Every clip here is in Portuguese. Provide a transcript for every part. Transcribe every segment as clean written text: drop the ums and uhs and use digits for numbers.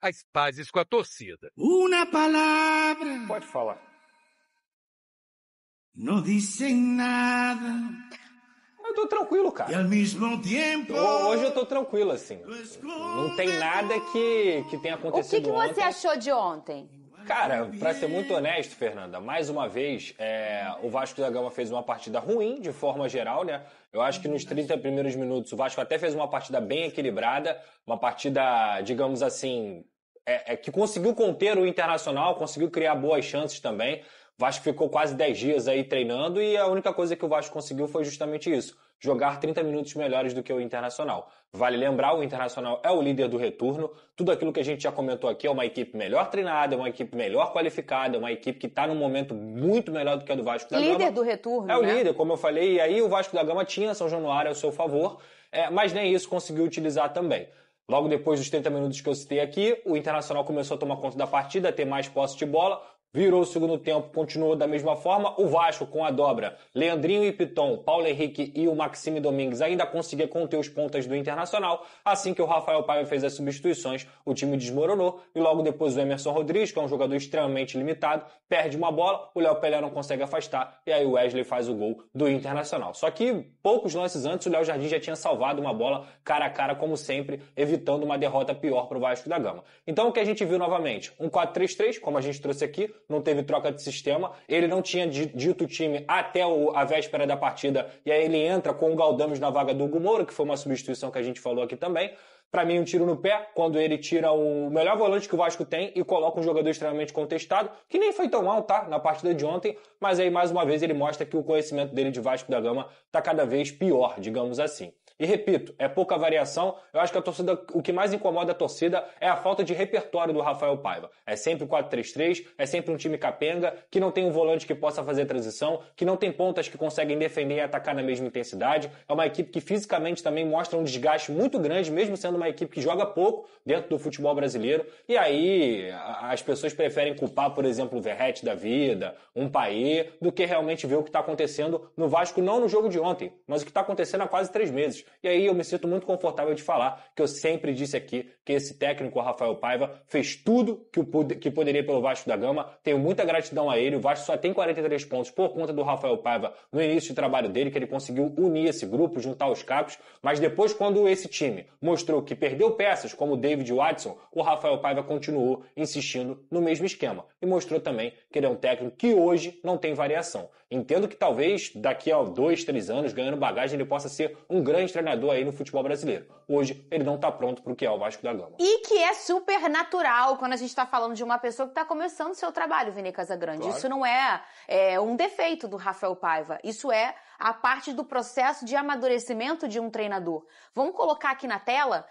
as pazes com a torcida. Uma palavra. Pode falar. Não dizem nada. Eu tô tranquilo, cara. E ao mesmo tempo... Hoje eu tô tranquilo, assim. Não tem nada que tenha acontecido ontem. O que você achou de ontem? Cara, pra ser muito honesto, Fernanda, mais uma vez, o Vasco da Gama fez uma partida ruim, de forma geral, né? Eu acho que nos 30 primeiros minutos o Vasco até fez uma partida bem equilibrada, uma partida, digamos assim, que conseguiu conter o Internacional, conseguiu criar boas chances também. O Vasco ficou quase 10 dias aí treinando e a única coisa que o Vasco conseguiu foi justamente isso, jogar 30 minutos melhores do que o Internacional. Vale lembrar, o Internacional é o líder do retorno, tudo aquilo que a gente já comentou aqui é uma equipe melhor treinada, é uma equipe melhor qualificada, é uma equipe que está num momento muito melhor do que a do Vasco da Gama. Líder do retorno, é o líder, como eu falei, e aí o Vasco da Gama tinha São Januário ao seu favor, mas nem isso conseguiu utilizar também. Logo depois dos 30 minutos que eu citei aqui, o Internacional começou a tomar conta da partida, a ter mais posse de bola, virou o segundo tempo, continuou da mesma forma. O Vasco, com a dobra, Leandrinho e Piton, Paulo Henrique e o Maxime Domingues ainda conseguia conter os pontas do Internacional. Assim que o Rafael Paiva fez as substituições, o time desmoronou e logo depois o Emerson Rodrigues, que é um jogador extremamente limitado, perde uma bola, o Léo Pelé não consegue afastar e aí o Wesley faz o gol do Internacional. Só que poucos lances antes o Léo Jardim já tinha salvado uma bola cara a cara, como sempre, evitando uma derrota pior para o Vasco da Gama. Então o que a gente viu novamente? Um 4-3-3, como a gente trouxe aqui, não teve troca de sistema, ele não tinha dito o time até a véspera da partida, e aí ele entra com o Galdames na vaga do Hugo Moura, que foi uma substituição que a gente falou aqui também. Pra mim, um tiro no pé, quando ele tira o melhor volante que o Vasco tem e coloca um jogador extremamente contestado, que nem foi tão mal, tá? Na partida de ontem, mas aí, mais uma vez, ele mostra que o conhecimento dele de Vasco da Gama tá cada vez pior, digamos assim. E repito, é pouca variação. Eu acho que a torcida, o que mais incomoda a torcida é a falta de repertório do Rafael Paiva. É sempre 4-3-3, é sempre um time capenga, que não tem um volante que possa fazer transição, que não tem pontas que conseguem defender e atacar na mesma intensidade. É uma equipe que fisicamente também mostra um desgaste muito grande, mesmo sendo uma equipe que joga pouco dentro do futebol brasileiro. E aí as pessoas preferem culpar, por exemplo, o Verratti da vida, um Paê, do que realmente ver o que está acontecendo no Vasco, não no jogo de ontem, mas o que está acontecendo há quase 3 meses. E aí eu me sinto muito confortável de falar que eu sempre disse aqui que esse técnico, o Rafael Paiva, fez tudo que poderia pelo Vasco da Gama. Tenho muita gratidão a ele. O Vasco só tem 43 pontos por conta do Rafael Paiva no início de trabalho dele, que ele conseguiu unir esse grupo, juntar os cacos. Mas depois, quando esse time mostrou que perdeu peças, como o David Watson, o Rafael Paiva continuou insistindo no mesmo esquema. E mostrou também que ele é um técnico que hoje não tem variação. Entendo que talvez daqui a 2, 3 anos, ganhando bagagem, ele possa ser um grande treinador aí no futebol brasileiro. Hoje, ele não está pronto para o que é o Vasco da Gama. E que é super natural quando a gente está falando de uma pessoa que está começando o seu trabalho, Vini Casagrande. Claro. Isso não é um defeito do Rafael Paiva. Isso é a parte do processo de amadurecimento de um treinador. Vamos colocar aqui na tela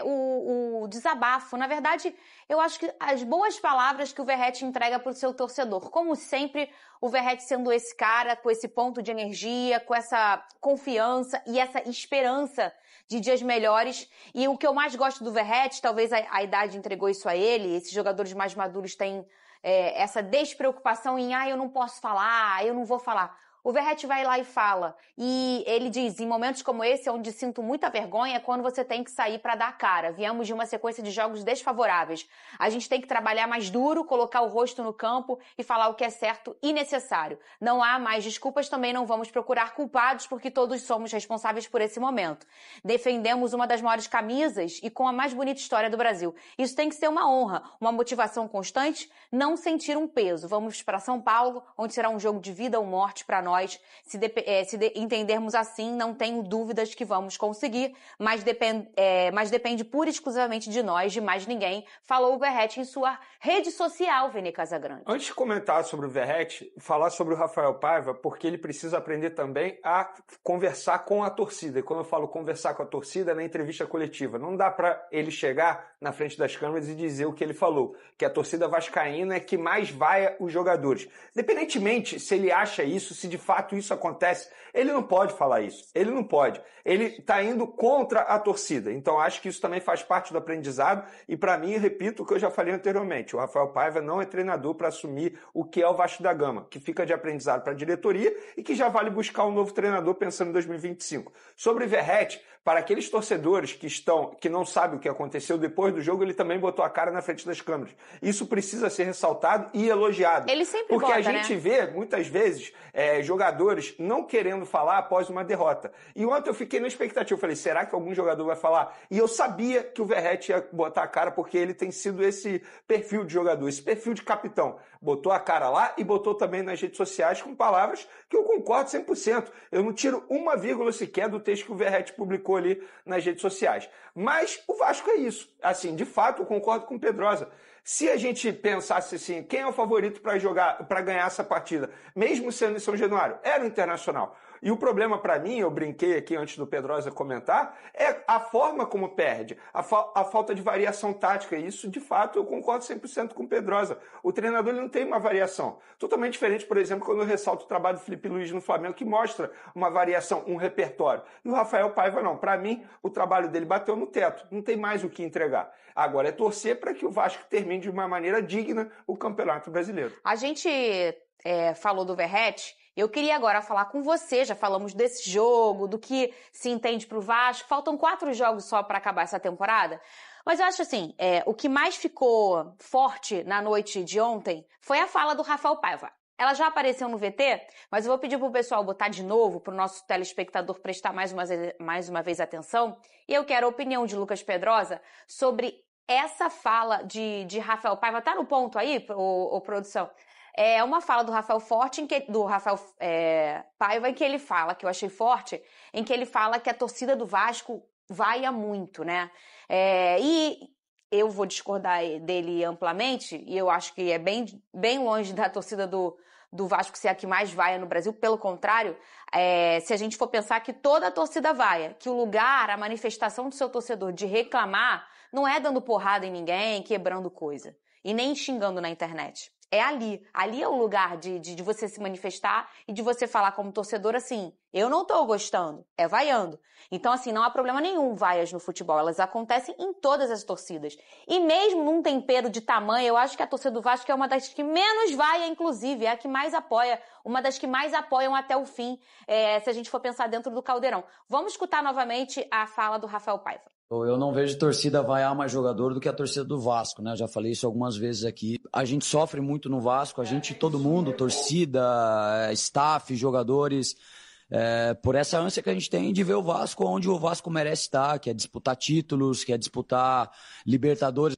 o desabafo. Na verdade, eu acho que as boas palavras que o Verratti entrega para o seu torcedor. Como sempre, o Verratti sendo esse cara, com esse ponto de energia, com essa confiança e essa esperança de dias melhores. E o que eu mais gosto do Verratti, talvez a idade entregou isso a ele, esses jogadores mais maduros têm essa despreocupação em eu não posso falar, eu não vou falar. O Verratti vai lá e fala. E ele diz, em momentos como esse, onde sinto muita vergonha, é quando você tem que sair para dar a cara. Viemos de uma sequência de jogos desfavoráveis. A gente tem que trabalhar mais duro, colocar o rosto no campo e falar o que é certo e necessário. Não há mais desculpas, também não vamos procurar culpados, porque todos somos responsáveis por esse momento. Defendemos uma das maiores camisas e com a mais bonita história do Brasil. Isso tem que ser uma honra, uma motivação constante, não sentir um peso. Vamos para São Paulo, onde será um jogo de vida ou morte para nós. Se entendermos assim, não tenho dúvidas que vamos conseguir, mas depende pura e exclusivamente de nós, de mais ninguém, falou o Verratti em sua rede social, Vini Casagrande. Antes de comentar sobre o Verratti, falar sobre o Rafael Paiva, porque ele precisa aprender também a conversar com a torcida. E quando eu falo conversar com a torcida, é na entrevista coletiva. Não dá para ele chegar na frente das câmeras e dizer o que ele falou, que a torcida vascaína é que mais vai os jogadores. Independentemente se ele acha isso, se de fato isso acontece, ele não pode falar isso. Ele não pode. Ele está indo contra a torcida. Então acho que isso também faz parte do aprendizado e para mim, repito o que eu já falei anteriormente, o Rafael Paiva não é treinador para assumir o que é o Vasco da Gama, que fica de aprendizado para a diretoria e que já vale buscar um novo treinador pensando em 2025. Sobre Verratti, Para aqueles torcedores que não sabem o que aconteceu depois do jogo, ele também botou a cara na frente das câmeras. Isso precisa ser ressaltado e elogiado. Ele sempre porque bota, a gente vê, muitas vezes, jogadores não querendo falar após uma derrota. E ontem eu fiquei na expectativa. Eu falei, será que algum jogador vai falar? E eu sabia que o Verratti ia botar a cara, porque ele tem sido esse perfil de jogador, esse perfil de capitão. Botou a cara lá e botou também nas redes sociais com palavras que eu concordo 100%. Eu não tiro uma vírgula sequer do texto que o Verratti publicou ali nas redes sociais. Mas o Vasco é isso. Assim, de fato, eu concordo com o Pedrosa. Se a gente pensasse assim, quem é o favorito para ganhar essa partida, mesmo sendo em São Januário, era o Internacional. E o problema para mim, eu brinquei aqui antes do Pedrosa comentar, é a forma como perde, a falta de variação tática. E isso, de fato, eu concordo 100% com o Pedrosa. O treinador ele não tem uma variação. Totalmente diferente, por exemplo, quando eu ressalto o trabalho do Felipe Luiz no Flamengo, que mostra uma variação, um repertório. E o Rafael Paiva não. Para mim, o trabalho dele bateu no teto. Não tem mais o que entregar. Agora é torcer para que o Vasco termine de uma maneira digna o Campeonato Brasileiro. A gente falou do Verratti. Eu queria agora falar com você, já falamos desse jogo, do que se entende pro Vasco. Faltam 4 jogos só para acabar essa temporada. Mas eu acho assim, o que mais ficou forte na noite de ontem foi a fala do Rafael Paiva. Ela já apareceu no VT, mas eu vou pedir pro pessoal botar de novo, pro nosso telespectador prestar mais uma vez atenção. E eu quero a opinião de Lucas Pedrosa sobre essa fala de Rafael Paiva. Tá no ponto aí, produção? É uma fala do Rafael Paiva, em que ele fala, que eu achei forte, em que ele fala que a torcida do Vasco vaia muito, né? E eu vou discordar dele amplamente, e eu acho que é bem, bem longe da torcida do Vasco ser a que mais vaia no Brasil. Pelo contrário, se a gente for pensar que toda a torcida vaia, que o lugar, a manifestação do seu torcedor de reclamar, não é dando porrada em ninguém, quebrando coisa, e nem xingando na internet. É ali. Ali é o lugar de você se manifestar e de você falar como torcedor assim, eu não tô gostando, é vaiando. Então, assim, não há problema nenhum vaias no futebol, elas acontecem em todas as torcidas. E mesmo num tempero de tamanho, eu acho que a torcida do Vasco é uma das que menos vaia, inclusive, é a que mais apoia, uma das que mais apoiam até o fim, se a gente for pensar dentro do Caldeirão. Vamos escutar novamente a fala do Rafael Paiva. Eu não vejo torcida vaiar mais jogador do que a torcida do Vasco, né? Já falei isso algumas vezes aqui. A gente sofre muito no Vasco, todo mundo, torcida, staff, jogadores, por essa ânsia que a gente tem de ver o Vasco onde o Vasco merece estar, que é disputar títulos, que é disputar Libertadores.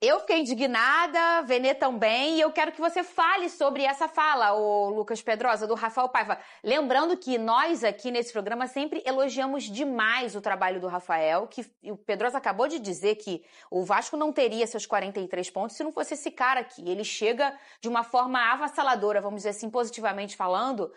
Eu fiquei indignada, Venê também, e eu quero que você fale sobre essa fala, o Lucas Pedrosa, do Rafael Paiva. Lembrando que nós aqui nesse programa sempre elogiamos demais o trabalho do Rafael, que o Pedrosa acabou de dizer que o Vasco não teria seus 43 pontos se não fosse esse cara aqui. Ele chega de uma forma avassaladora, vamos dizer assim, positivamente falando,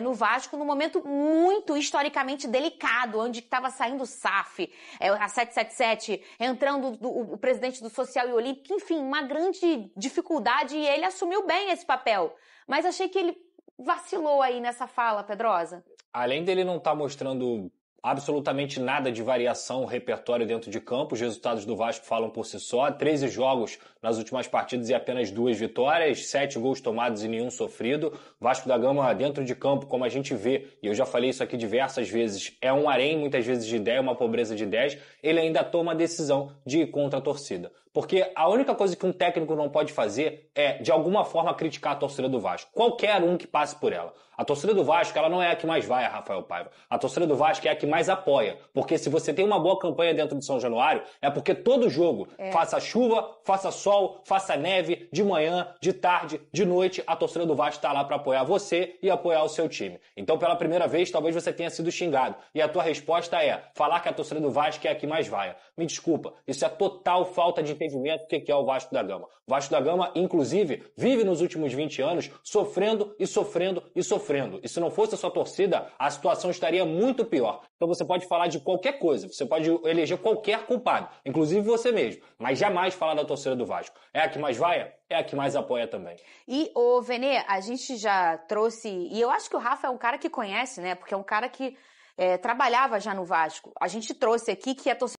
no Vasco, num momento muito historicamente delicado, onde estava saindo o SAF, a 777, entrando o presidente do Social e Olímpico, enfim, uma grande dificuldade, e ele assumiu bem esse papel. Mas achei que ele vacilou aí nessa fala, Pedrosa. Além dele não estar mostrando absolutamente nada de variação, repertório dentro de campo, os resultados do Vasco falam por si só. 13 jogos nas últimas partidas e apenas 2 vitórias, 7 gols tomados e nenhum sofrido. Vasco da Gama dentro de campo, como a gente vê, e eu já falei isso aqui diversas vezes, é um harém muitas vezes de ideia, uma pobreza de ideias. Ele ainda toma a decisão de ir contra a torcida. Porque a única coisa que um técnico não pode fazer é, de alguma forma, criticar a torcida do Vasco. Qualquer um que passe por ela. A torcida do Vasco, ela não é a que mais vai, Rafael Paiva. A torcida do Vasco é a que mais apoia. Porque se você tem uma boa campanha dentro de São Januário, é porque todo jogo, faça chuva, faça sol, faça neve, de manhã, de tarde, de noite, a torcida do Vasco está lá para apoiar você e apoiar o seu time. Então, pela primeira vez, talvez você tenha sido xingado. E a tua resposta é falar que a torcida do Vasco é a que mais vai. Me desculpa, isso é total falta de entendimento do que é o Vasco da Gama. O Vasco da Gama, inclusive, vive nos últimos 20 anos sofrendo e sofrendo e sofrendo. E se não fosse a sua torcida, a situação estaria muito pior. Então você pode falar de qualquer coisa, você pode eleger qualquer culpado, inclusive você mesmo, mas jamais falar da torcida do Vasco. É a que mais vai? É a que mais apoia também. E, Venê, a gente já trouxe, e eu acho que o Rafa é um cara que conhece, né? Porque é um cara que trabalhava já no Vasco. A gente trouxe aqui que a torcida